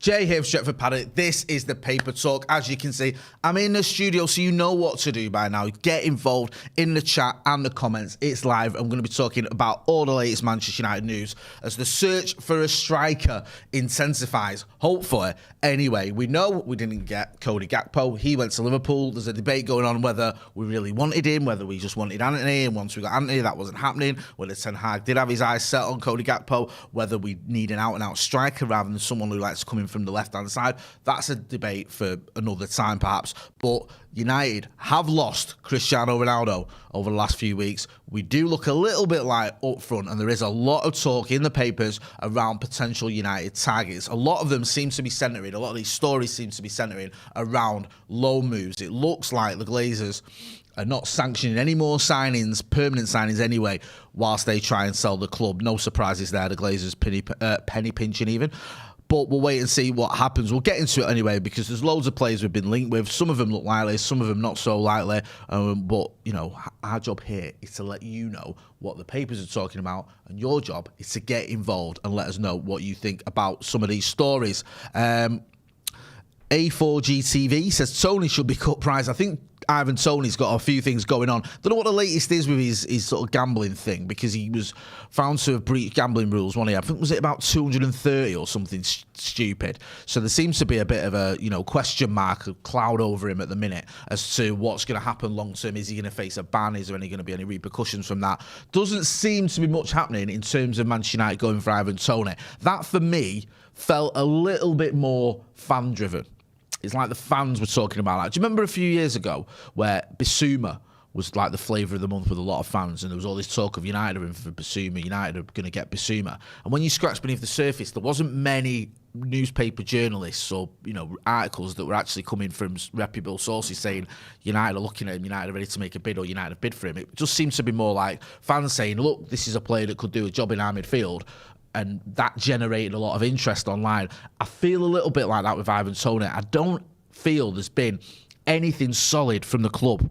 Jay here from Stretford Paddock. This is the Paper Talk. As you can see, I'm in the studio, so you know what to do by now. Get involved in the chat and the comments. It's live. I'm going to be talking about all the latest Manchester United news as the search for a striker intensifies, hopefully. Anyway, we know we didn't get Cody Gakpo. He went to Liverpool. There's a debate going on whether we really wanted him, whether we just wanted Anthony, and once we got Anthony, that wasn't happening. Whether Ten Hag did have his eyes set on Cody Gakpo, whether we need an out-and-out striker rather than someone who likes to come in from the left-hand side. That's a debate for another time, perhaps. But United have lost Cristiano Ronaldo over the last few weeks. We do look a little bit like up front, and there is a lot of talk in the papers around potential United targets. A lot of them seem to be centering, a lot of these stories seem to be centering around loan moves. It looks like the Glazers are not sanctioning any more signings, permanent signings anyway, whilst they try and sell the club. No surprises there, the Glazers penny pinching even. But we'll wait and see what happens. We'll get into it anyway, because there's loads of players we've been linked with. Some of them look likely, some of them not so likely. But, you know, our job here is to let you know what the papers are talking about, and your job is to get involved and let us know what you think about some of these stories. A4GTV says Tony should be cut price. I think Ivan Toney's got a few things going on. Don't know what the latest is with his sort of gambling thing, because he was found to have breached gambling rules, wasn't he? I think, was it about 230 or something stupid? So there seems to be a bit of a, you know, question mark, a cloud over him at the minute as to what's going to happen long term. Is he going to face a ban? Is there going to be any repercussions from that? Doesn't seem to be much happening in terms of Manchester United going for Ivan Toney. That, for me, felt a little bit more fan-driven. It's like the fans were talking about that. Do you remember a few years ago where Bissouma was like the flavour of the month with a lot of fans, and there was all this talk of United are in for Bissouma, United are going to get Bissouma. And when you scratch beneath the surface, there wasn't many newspaper journalists or, you know, articles that were actually coming from reputable sources saying United are looking at him, United are ready to make a bid, or United have bid for him. It just seems to be more like fans saying, look, this is a player that could do a job in our midfield. And that generated a lot of interest online. I feel a little bit like that with Ivan Toney. I don't feel there's been anything solid from the club.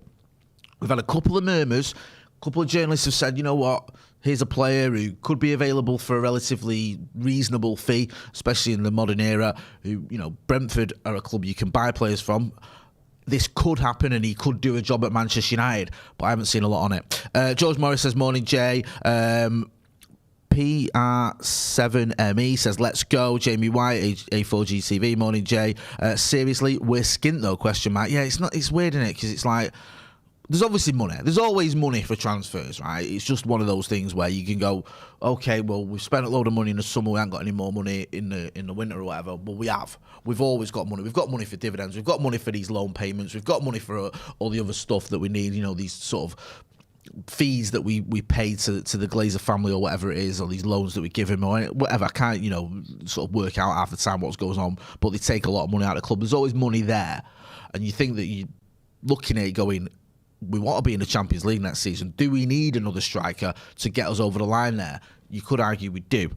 We've had a couple of murmurs. A couple of journalists have said, you know what, here's a player who could be available for a relatively reasonable fee, especially in the modern era, who, you know, Brentford are a club you can buy players from. This could happen and he could do a job at Manchester United, but I haven't seen a lot on it. George Morris says, morning, Jay. PR7ME says, let's go. Jamie White, A4GTV, morning, Jay. Seriously, we're skint though, question mark. Yeah, it's weird, isn't it? Because it's like, there's obviously money. There's always money for transfers, right? It's just one of those things where you can go, okay, well, we've spent a load of money in the summer, we haven't got any more money in the winter or whatever, but we have. We've always got money. We've got money for dividends. We've got money for these loan payments. We've got money for all the other stuff that we need, you know, these sort of fees that we pay to the Glazer family or whatever it is, or these loans that we give him or whatever. I can't, you know, sort of work out half the time what goes on, but they take a lot of money out of the club. There's always money there, and you think that you're looking at it going, we want to be in the Champions League next season. Do we need another striker to get us over the line there? You could argue we do.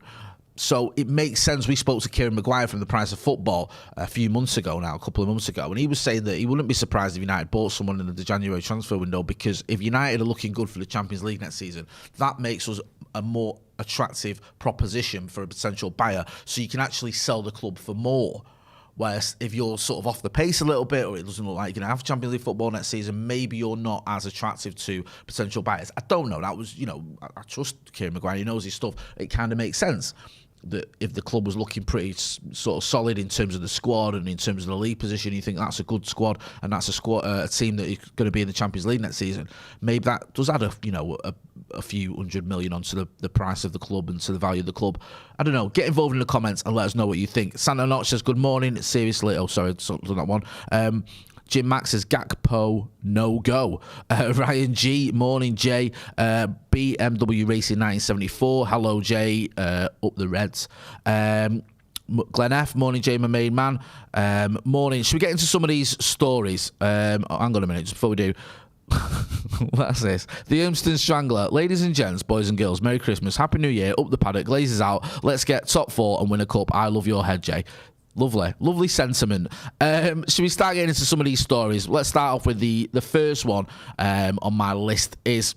So it makes sense. We spoke to Kieran Maguire from The Price of Football a few months ago now, a couple of months ago, and he was saying that he wouldn't be surprised if United bought someone in the January transfer window, because if United are looking good for the Champions League next season, that makes us a more attractive proposition for a potential buyer, so you can actually sell the club for more. Whereas if you're sort of off the pace a little bit, or it doesn't look like you're going to have Champions League football next season, maybe you're not as attractive to potential buyers. I don't know. That was, you know, I trust Kieran Maguire. He knows his stuff. It kind of makes sense that if the club was looking pretty sort of solid in terms of the squad and in terms of the league position, you think that's a good squad and that's a team that is going to be in the Champions League next season. Maybe that does add a few $100 million onto the price of the club and to the value of the club. I don't know. Get involved in the comments and let us know what you think. Santa Notch says, good morning. Seriously. Oh, sorry. Done that one. Jim Max says, Gakpo, no go. Ryan G, morning, Jay. BMW Racing 1974, hello, Jay. Up the Reds. Glenn F, morning, Jay, my main man. Morning. Should we get into some of these stories? Hang on a minute, just before we do. What's this? The Urmston Strangler. Ladies and gents, boys and girls, Merry Christmas, Happy New Year, up the paddock, Glazers out. Let's get top 4 and win a cup. I love your head, Jay. Lovely sentiment. Should we start getting into some of these stories? Let's start off with the first one on my list is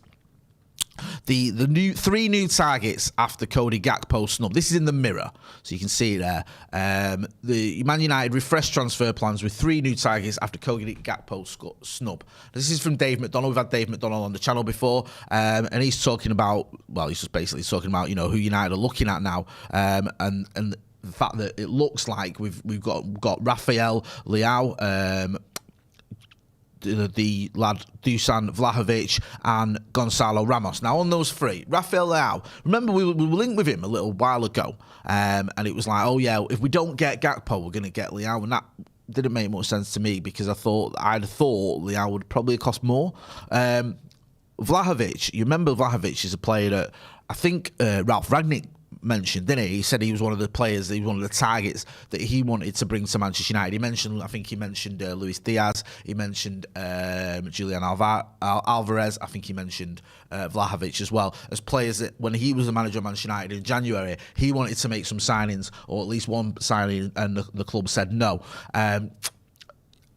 The new 3 new targets after Cody Gakpo snub. This is in the Mirror, so you can see it there. The Man United refreshed transfer plans with 3 new targets after Cody Gakpo snub. This is from Dave McDonald. We've had Dave McDonald on the channel before, and he's talking about, well, he's just basically talking about, you know, who United are looking at now, and the fact that it looks like we've got Rafael Leao, the lad Dusan Vlahovic and Goncalo Ramos. Now, on those 3, Rafael Leao, remember we were linked with him a little while ago, and it was like, oh yeah, if we don't get Gakpo, we're going to get Leao, and that didn't make much sense to me because I'd thought Leao would probably cost more. Vlahovic, you remember Vlahovic is a player that I think Ralph Rangnick mentioned, didn't he? He said he was one of the players, he was one of the targets that he wanted to bring to Manchester United. I think he mentioned Luis Diaz, he mentioned Julian Alvarez, I think he mentioned Vlahovic as well, as players that when he was the manager of Manchester United in January, he wanted to make some signings, or at least one signing, and the club said no.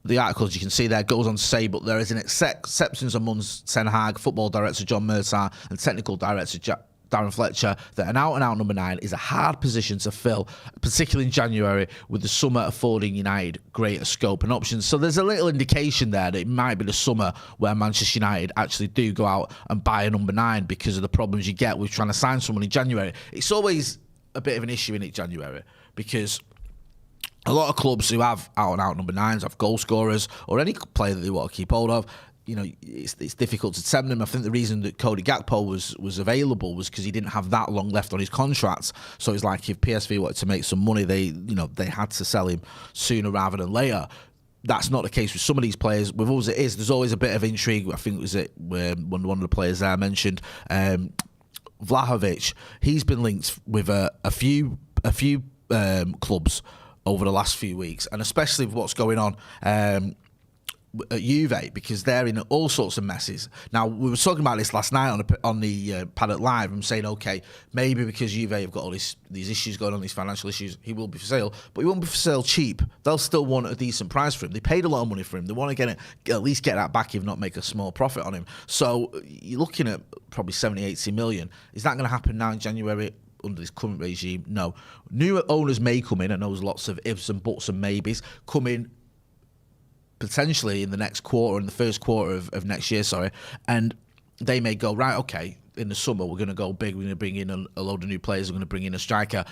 The article, as you can see there, goes on to say, but there is an acceptance among Ten Hag, football director John Murtaugh, and technical director Darren Fletcher, that an out-and-out number 9 is a hard position to fill, particularly in January, with the summer affording United greater scope and options. So there's a little indication there that it might be the summer where Manchester United actually do go out and buy a number 9 because of the problems you get with trying to sign someone in January. It's always a bit of an issue in January, because a lot of clubs who have out-and-out number 9s, have goal scorers, or any player that they want to keep hold of, you know, it's difficult to tempt them. I think the reason that Cody Gakpo was available was because he didn't have that long left on his contract. So it's like if PSV wanted to make some money, they had to sell him sooner rather than later. That's not the case with some of these players. With us, it is. There's always a bit of intrigue. I think it was when one of the players there mentioned Vlahovic. He's been linked with a few clubs over the last few weeks, and especially with what's going on at Juve, because they're in all sorts of messes. Now, we were talking about this last night on the Paddock Live. I'm saying, okay, maybe because Juve have got all these issues going on, these financial issues, he will be for sale, but he won't be for sale cheap. They'll still want a decent price for him. They paid a lot of money for him. They want to at least get that back, if not make a small profit on him. So you're looking at probably 70, 80 million. Is that going to happen now in January? Under this current regime, no. New owners may come in. I know there's lots of ifs and buts and maybes. Come in potentially in the next quarter, in the first quarter of next year, and they may go, right, okay, in the summer we're going to go big, we're going to bring in a load of new players, we're going to bring in a striker.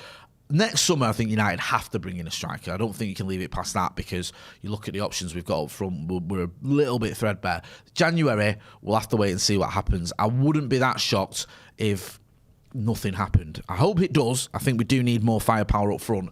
Next summer, I think United have to bring in a striker. I don't think you can leave it past that, because you look at the options we've got up front, we're a little bit threadbare. January, we'll have to wait and see what happens. I wouldn't be that shocked if nothing happened. I hope it does. I think we do need more firepower up front,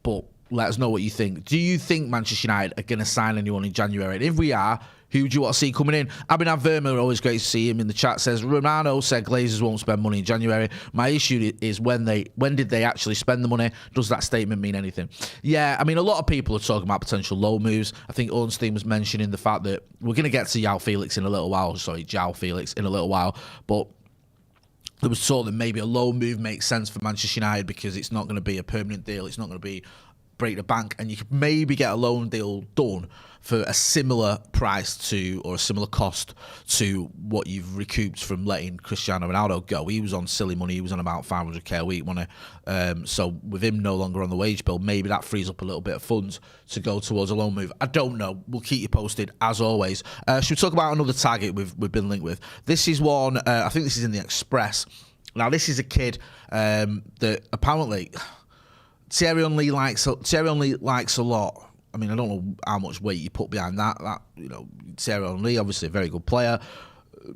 but let us know what you think. Do you think Manchester United are going to sign anyone in January? And if we are, who do you want to see coming in? Abhinav Verma, always great to see him in the chat, says, Romano said Glazers won't spend money in January. My issue is when did they actually spend the money? Does that statement mean anything? Yeah, I mean, a lot of people are talking about potential low moves. I think Ornstein was mentioning the fact that we're going to get to Joao Felix in a little while. But there was talk that maybe a low move makes sense for Manchester United because it's not going to be a permanent deal. It's not going to be break the bank, and you could maybe get a loan deal done for a similar price to, or a similar cost to, what you've recouped from letting Cristiano Ronaldo go. He was on silly money. He was on about 500k a week, so with him no longer on the wage bill, maybe that frees up a little bit of funds to go towards a loan move. I don't know. We'll keep you posted as always. Should we talk about another target we've been linked with? This is one. I think this is in the Express. Now, this is a kid that apparently Thierry Henry likes a lot. I mean, I don't know how much weight you put behind that. Thierry Henry, obviously a very good player,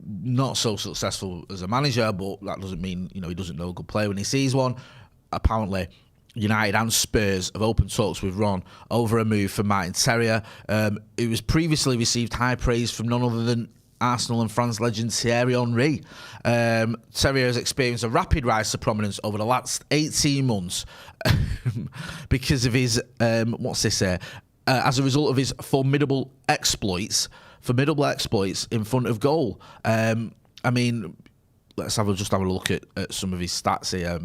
not so successful as a manager, but that doesn't mean he doesn't know a good player when he sees one. Apparently, United and Spurs have opened talks with Ron over a move for Martin Terrier, who has previously received high praise from none other than Arsenal and France legend Thierry Henry. Terrier has experienced a rapid rise to prominence over the last 18 months because of his, as a result of his formidable exploits in front of goal. I mean, let's have a look at some of his stats here.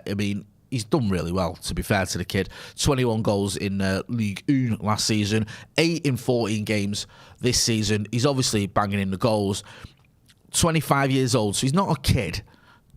I mean, he's done really well, to be fair to the kid. 21 goals in Ligue 1 last season, 8 in 14 games this season. He's obviously banging in the goals. 25 years old, so he's not a kid.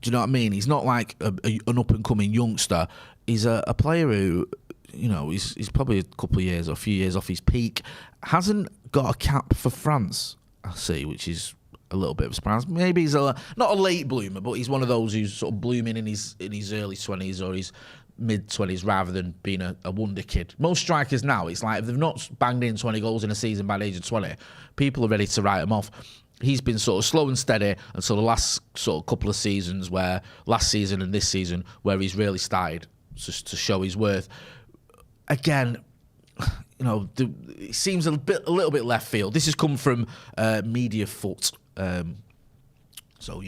Do you know what I mean? He's not like an up-and-coming youngster. He's a player who, he's probably a couple of years or a few years off his peak. Hasn't got a cap for France, I see, which is a little bit of a surprise. Maybe he's not a late bloomer, but he's one of those who's sort of blooming in his early 20s or his mid-20s rather than being a wonder kid. Most strikers now, it's like if they've not banged in 20 goals in a season by the age of 20, people are ready to write them off. He's been sort of slow and steady until the last sort of couple of seasons, where last season and this season, where he's really started just to show his worth. Again, it seems a little bit left field. This has come from Media Foot. So,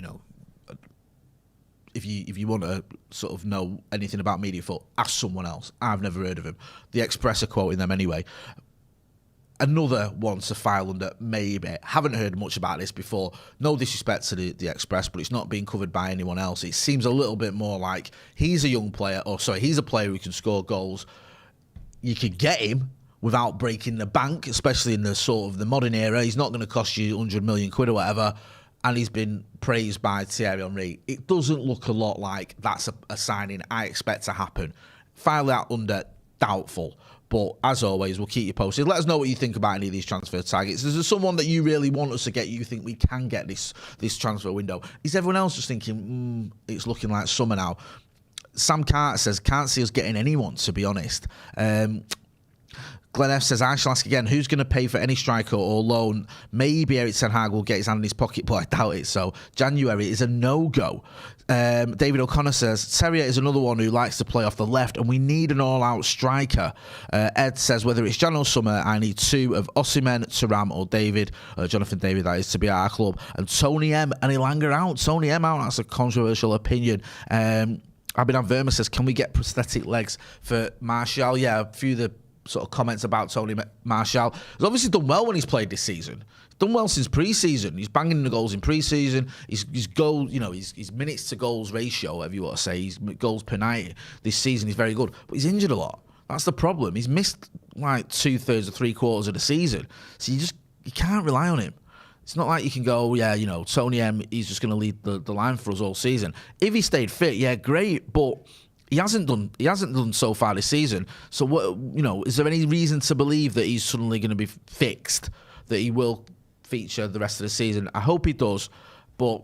if you want to sort of know anything about Media Foot, ask someone else. I've never heard of him. The Express are quoting them anyway. Another one to file under maybe. Haven't heard much about this before. No disrespect to the Express, but it's not being covered by anyone else. It seems a little bit more like he's a young player, he's a player who can score goals. You could get him without breaking the bank, especially in the sort of the modern era. He's not going to cost you 100 million quid or whatever. And he's been praised by Thierry Henry. It doesn't look a lot like that's a signing I expect to happen. File that under doubtful. But as always, we'll keep you posted. Let us know what you think about any of these transfer targets. Is there someone that you really want us to get? You think we can get this transfer window? Is everyone else just thinking, it's looking like summer now? Sam Carter says, can't see us getting anyone, to be honest. Glenn F says, I shall ask again, who's going to pay for any striker or loan? Maybe Erik Ten Hag will get his hand in his pocket, but I doubt it. So January is a no-go. David O'Connor says, Terrier is another one who likes to play off the left, and we need an all-out striker. Ed says, whether it's Jan or Summer, I need two of Osimhen, Thuram or David, Jonathan David, that is, to be at our club. And Tony M and Elanga out. Tony M out, that's a controversial opinion. Abinam Verma says, can we get prosthetic legs for Martial? Yeah, a few of the sort of comments about Tony Martial. He's obviously done well when he's played this season. He's done well since pre-season. He's banging the goals in pre-season. His goal, his minutes to goals ratio, whatever you want to say, his goals per night this season is very good. But he's injured a lot. That's the problem. He's missed like 2/3 or 3/4 of the season. So you can't rely on him. It's not like you can go, Tony M, he's just going to lead the line for us all season. If he stayed fit, yeah, great, but he hasn't done so far this season. So what, is there any reason to believe that he's suddenly going to be fixed, that he will feature the rest of the season? I hope he does, but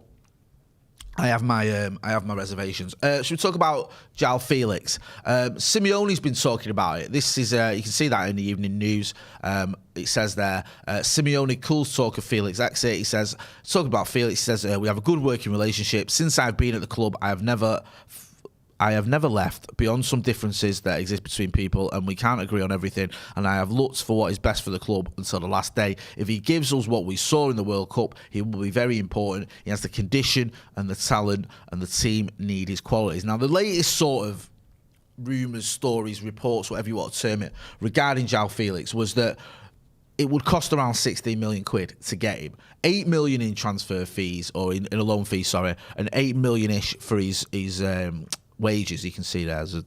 I have my reservations. Should we talk about Joao Felix? Simeone's been talking about it. This is you can see that in the evening news. It says there, Simeone calls talk of Felix exit. He says, talking about Felix, he says, we have a good working relationship. Since I've been at the club, I have never left beyond some differences that exist between people, and we can't agree on everything, and I have looked for what is best for the club until the last day. If he gives us what we saw in the World Cup, he will be very important. He has the condition and the talent, and the team need his qualities. Now, the latest sort of rumours, stories, reports, whatever you want to term it, regarding Joao Felix was that it would cost around 16 million quid to get him. 8 million in transfer fees, or in a loan fee, sorry, and 8 million-ish for his wages. You can see there's a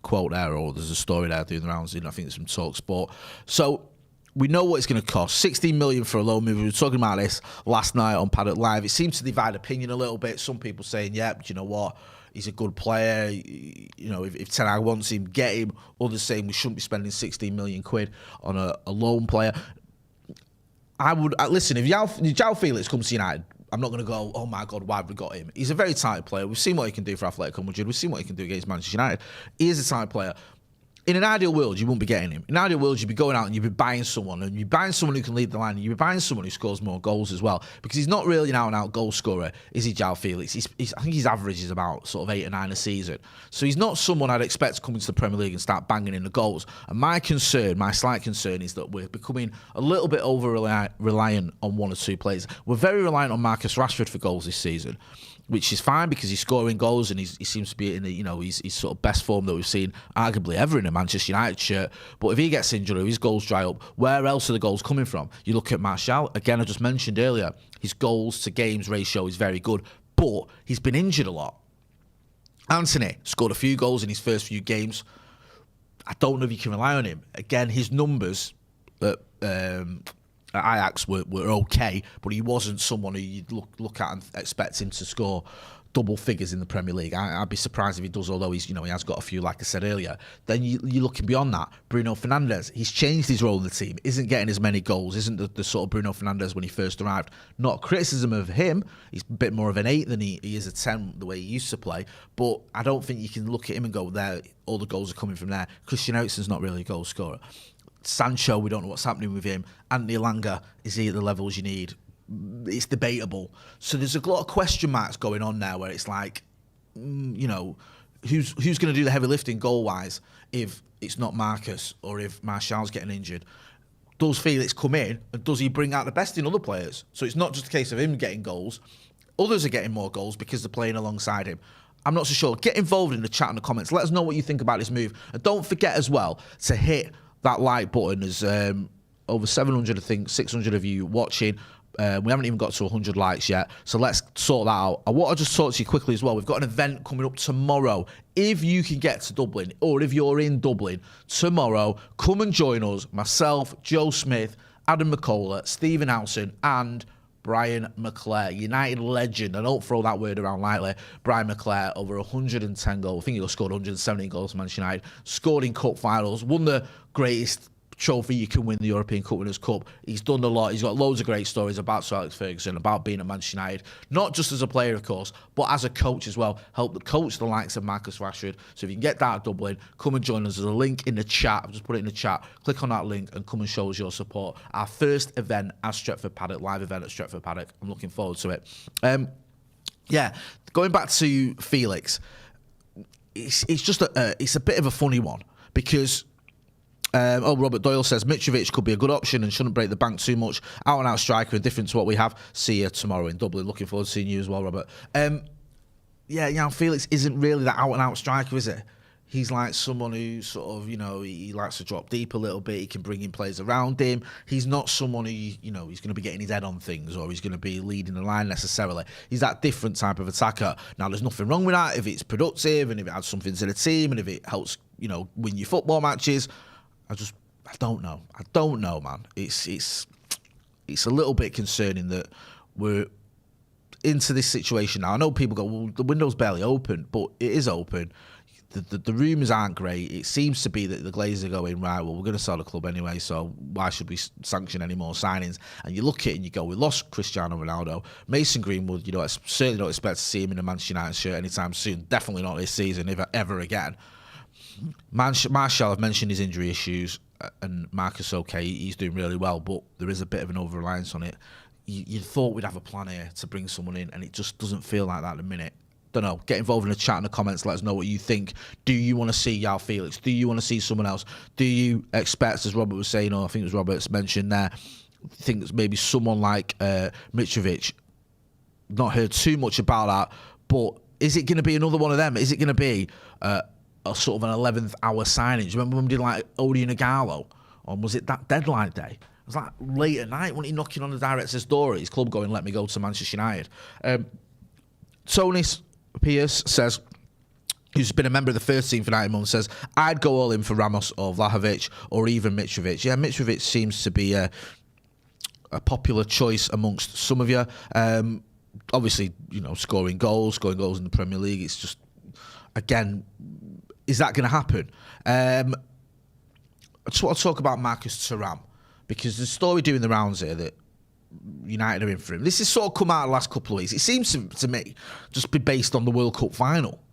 quote there, or there's a story there doing the rounds in, I think it's from TalkSport. So we know what it's going to cost. 16 million for a loan move. We were talking about this last night on Paddock Live. It seems to divide opinion a little bit. Some people saying, yeah, but you know what, he's a good player. If Ten Hag wants him, get him. Others saying we shouldn't be spending 16 million quid on a loan player. I would listen, if Joao Felix comes to United, I'm not going to go, oh my God, why have we got him? He's a very talented player. We've seen what he can do for Atletico Madrid. We've seen what he can do against Manchester United. He is a talented player. In an ideal world, you wouldn't be getting him. In an ideal world, you'd be going out and you'd be buying someone, and you'd be buying someone who can lead the line, and you'd be buying someone who scores more goals as well. Because he's not really an out-and-out goal scorer, is he, Joao Felix? I think his average is about sort of 8 or 9 a season. So he's not someone I'd expect to come into the Premier League and start banging in the goals. And my slight concern, is that we're becoming a little bit over-reliant on one or two players. We're very reliant on Marcus Rashford for goals this season, which is fine because he's scoring goals and he seems to be in his sort of best form that we've seen arguably ever in a Manchester United shirt. But if he gets injured or his goals dry up, where else are the goals coming from? You look at Martial, again, I just mentioned earlier, his goals to games ratio is very good, but he's been injured a lot. Anthony scored a few goals in his first few games. I don't know if you can rely on him. Again, his numbers at Ajax were okay, but he wasn't someone who you'd look at and expect him to score double figures in the Premier League. I'd be surprised if he does, although he has got a few, like I said earlier. Then you're looking beyond that. Bruno Fernandes, he's changed his role in the team, isn't getting as many goals, isn't the sort of Bruno Fernandes when he first arrived. Not criticism of him, he's a bit more of an 8 than he is a 10 the way he used to play, but I don't think you can look at him and go, there, all the goals are coming from there. Christian Eriksen's not really a goal scorer. Sancho, we don't know what's happening with him. Anthony Elanga, is he at the levels you need? It's debatable. So there's a lot of question marks going on now where it's like, who's going to do the heavy lifting goal-wise if it's not Marcus or if Martial's getting injured? Does Felix come in and does he bring out the best in other players? So it's not just a case of him getting goals. Others are getting more goals because they're playing alongside him. I'm not so sure. Get involved in the chat and the comments. Let us know what you think about this move. And don't forget as well to hit that like button. There's over 700, I think, 600 of you watching. We haven't even got to 100 likes yet, so let's sort that out. I want to just talk to you quickly as well. We've got an event coming up tomorrow. If you can get to Dublin, or if you're in Dublin tomorrow, come and join us. Myself, Joe Smith, Adam McCullough, Stephen Howson, and Brian McClare, United legend. I don't throw that word around lightly. Brian McClare, over 110 goals. I think he scored 117 goals for Manchester United. Scored in cup finals. Won the greatest trophy you can win, the European Cup Winners' Cup. He's done a lot. He's got loads of great stories about Sir Alex Ferguson, about being at Manchester United, not just as a player, of course, but as a coach as well. Helped coach the likes of Marcus Rashford. So if you can get that at Dublin, come and join us. There's a link in the chat. I've just put it in the chat. Click on that link and come and show us your support. Our first event at Stretford Paddock, live event at Stretford Paddock. I'm looking forward to it. Going back to Felix, it's just it's a bit of a funny one because Robert Doyle says Mitrovic could be a good option and shouldn't break the bank too much. Out and out striker and different to what we have. See you tomorrow in Dublin. Looking forward to seeing you as well, Robert. Felix isn't really that out and out striker, is it? He's like someone who sort of, he likes to drop deep a little bit. He can bring in players around him. He's not someone who, he's going to be getting his head on things or he's going to be leading the line necessarily. He's that different type of attacker. Now, there's nothing wrong with that if it's productive and if it adds something to the team and if it helps, win your football matches. I don't know. I don't know, man. It's a little bit concerning that we're into this situation now. I know people go, well, the window's barely open, but it is open. The rumours aren't great. It seems to be that the Glazers are going, right, well, we're going to sell the club anyway, so why should we sanction any more signings? And you look at it and you go, we lost Cristiano Ronaldo. Mason Greenwood, certainly don't expect to see him in a Manchester United shirt anytime soon. Definitely not this season, if ever again. Martial, I've mentioned his injury issues, and Marcus, okay, he's doing really well, but there is a bit of an over-reliance on it. You thought we'd have a plan here to bring someone in, and it just doesn't feel like that at the minute. Don't know. Get involved in the chat and the comments. Let us know what you think. Do you want to see Joao Felix? Do you want to see someone else? Do you expect, as Robert was saying, or I think it was Robert's mentioned there, think maybe someone like Mitrovic? Not heard too much about that, but is it going to be another one of them? Is it going to be a sort of an 11th hour signing? Do you remember when we did like Odi and Igalo? Or was it that deadline day? It was like late at night when he knocking on the director's door at his club going, let me go to Manchester United. Tony Pierce says, who's been a member of the first team for 9 months, says, I'd go all in for Ramos or Vlahovic or even Mitrovic. Yeah, Mitrovic seems to be a popular choice amongst some of you. Obviously, scoring goals in the Premier League. It's just, again, is that going to happen? I just want to talk about Marcus Thuram, because there's a story doing the rounds here that United are in for him. This has sort of come out the last couple of weeks. It seems to me just be based on the World Cup final,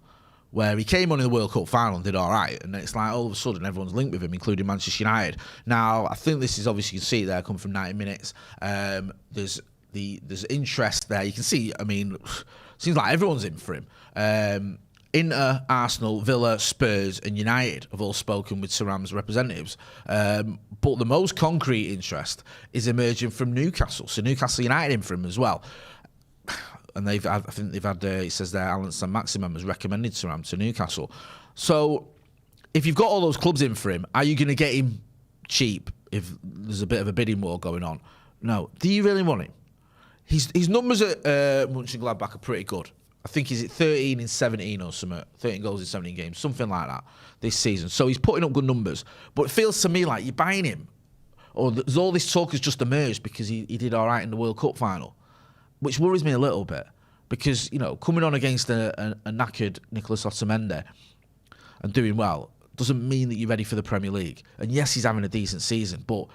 where he came on in the World Cup final and did all right, and then it's like all of a sudden everyone's linked with him, including Manchester United. Now, I think this is obviously, you can see it there, come from 90 minutes. There's interest there. You can see, seems like everyone's in for him. Inter, Arsenal, Villa, Spurs and United have all spoken with Thuram's representatives. But the most concrete interest is emerging from Newcastle. So Newcastle United in for him as well. And I think they've had, it says there, Alan Saint-Maximin has recommended Thuram to Newcastle. So if you've got all those clubs in for him, are you going to get him cheap if there's a bit of a bidding war going on? No. Do you really want him? His numbers at Mönchengladbach are pretty good. I think he's at 13 in 17 or something. 13 goals in 17 games, something like that this season. So he's putting up good numbers. But it feels to me like you're buying him or there's all this talk has just emerged because he did all right in the World Cup final, which worries me a little bit because, you know, coming on against a knackered Nicolas Otamendi and doing well doesn't mean that you're ready for the Premier League. And yes, he's having a decent season, but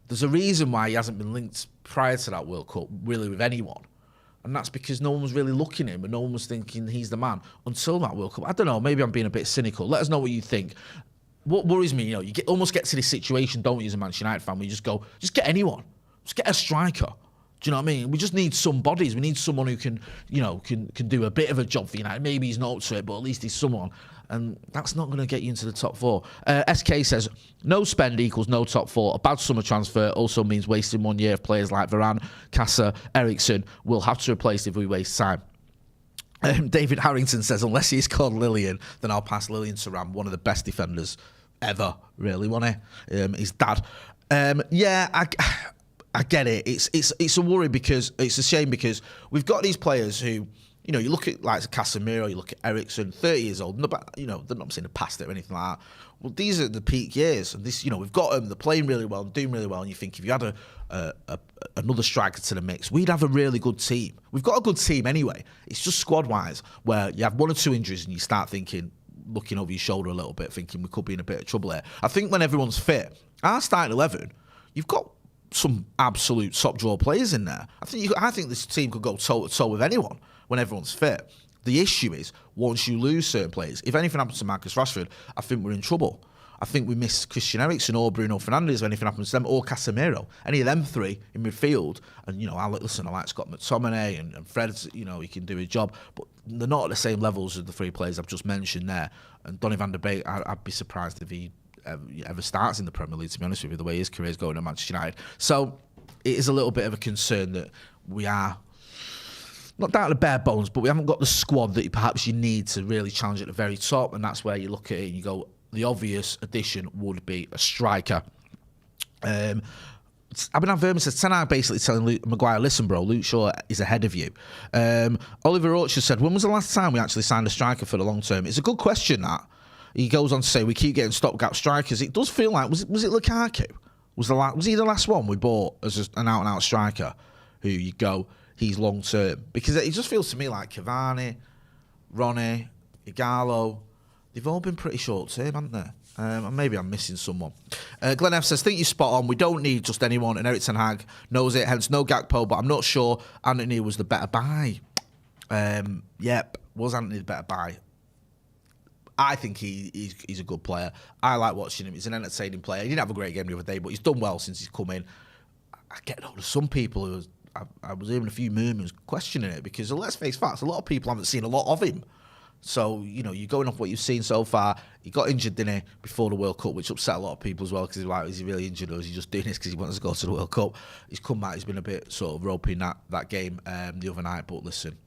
there's a reason why he hasn't been linked prior to that World Cup really with anyone. And that's because no one was really looking at him and no one was thinking he's the man until that World Cup. I don't know, maybe I'm being a bit cynical. Let us know what you think. What worries me, you know, almost get to this situation, don't you, as a Manchester United fan, where you just go, just get anyone. Just get a striker. Do you know what I mean? We just need some bodies. We need someone who can, you know, can do a bit of a job for United. Maybe he's not up to it, but at least he's someone. And that's not going to get you into the top 4. SK says, no spend equals no top 4. A bad summer transfer also means wasting 1 year of players like Varane, Casa, Eriksen. We'll have to replace if we waste time. David Harrington says, unless he's called Lillian, then I'll pass Lillian Thuram, one of the best defenders ever, really, wasn't he? His dad. Yeah, I get it. It's a worry because it's a shame because we've got these players who, you know, you look at like Casemiro, you look at Eriksen, 30 years old, you know, they're not saying past it or anything like that. Well, these are the peak years, and this, you know, we've got them. They're playing really well and doing really well. And you think if you had another striker to the mix, we'd have a really good team. We've got a good team anyway. It's just squad wise where you have 1 or 2 injuries and you start thinking, looking over your shoulder a little bit, thinking we could be in a bit of trouble here. I think when everyone's fit, our starting 11, you've got some absolute top draw players in there. I think this team could go toe to toe with anyone when everyone's fit. The issue is once you lose certain players, if anything happens to Marcus Rashford, I think we're in trouble. I think we miss Christian Eriksen or Bruno Fernandes if anything happens to them, or Casemiro. Any of them 3 in midfield. And, you know, I like Scott McTominay and Fred, you know, he can do his job. But they're not at the same levels as the 3 players I've just mentioned there. And Donny van der Beek, I'd be surprised if he ever starts in the Premier League, to be honest with you, the way his career is going at Manchester United. So it is a little bit of a concern that we are not down to bare bones, but we haven't got the squad that perhaps you need to really challenge at the very top. And that's where you look at it and you go, the obvious addition would be a striker. Abinand Verma says, Ten Hag basically telling Maguire, listen, bro, Luke Shaw is ahead of you. Oliver Orchard said, when was the last time we actually signed a striker for the long term? It's a good question, that. He goes on to say, we keep getting stopgap strikers. It does feel like, was it Lukaku? Was he the last one we bought as an out-and-out striker who you go, he's long-term? Because it just feels to me like Cavani, Ronnie, Igalo, they've all been pretty short-term, haven't they? And maybe I'm missing someone. Glenn F says, think you're spot on. We don't need just anyone, and Erik ten Hag knows it, hence no Gakpo, but I'm not sure Anthony was the better buy. Yep, was Anthony the better buy? I think he's a good player. I like watching him. He's an entertaining player. He didn't have a great game the other day, but he's done well since he's come in. I get hold of some people who I was hearing a few murmurs questioning it because, let's face facts, a lot of people haven't seen a lot of him. So, you know, you're going off what you've seen so far. He got injured, didn't he, before the World Cup, which upset a lot of people as well because he's like, is he really injured or is he just doing this because he wants to go to the World Cup? He's come back. He's been a bit sort of ropey in that game the other night. But listen,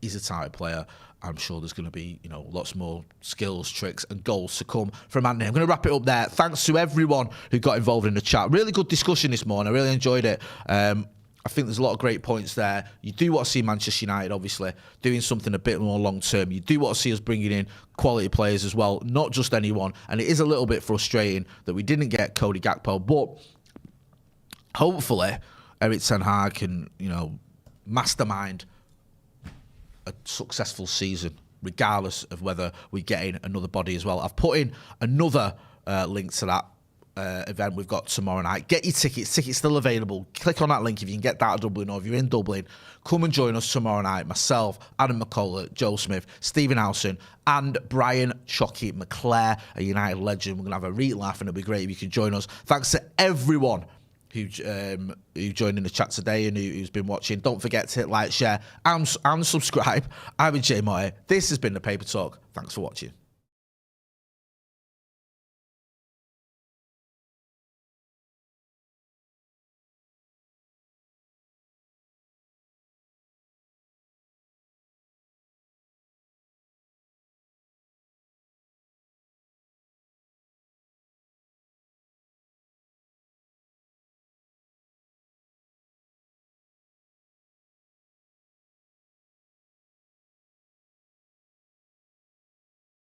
he's a talented player. I'm sure there's going to be, you know, lots more skills, tricks and goals to come from Anthony. I'm going to wrap it up there. Thanks to everyone who got involved in the chat. Really good discussion this morning. I really enjoyed it. I think there's a lot of great points there. You do want to see Manchester United, obviously, doing something a bit more long-term. You do want to see us bringing in quality players as well, not just anyone. And it is a little bit frustrating that we didn't get Cody Gakpo. But hopefully, Erik ten Hag can, you know, mastermind a successful season, regardless of whether we get in another body as well. I've put in another link to that event we've got tomorrow night. Get your tickets. Tickets still available. Click on that link if you can get that at Dublin, or if you're in Dublin, come and join us tomorrow night. Myself, Adam McCullough, Joe Smith, Stephen Howson, and Brian Chocky McClare, a United legend. We're going to have a real laugh, and it'll be great if you can join us. Thanks to everyone who joined in the chat today and who's been watching. Don't forget to hit like, share, and subscribe. I've been Jay Moore. This has been The Paper Talk. Thanks for watching.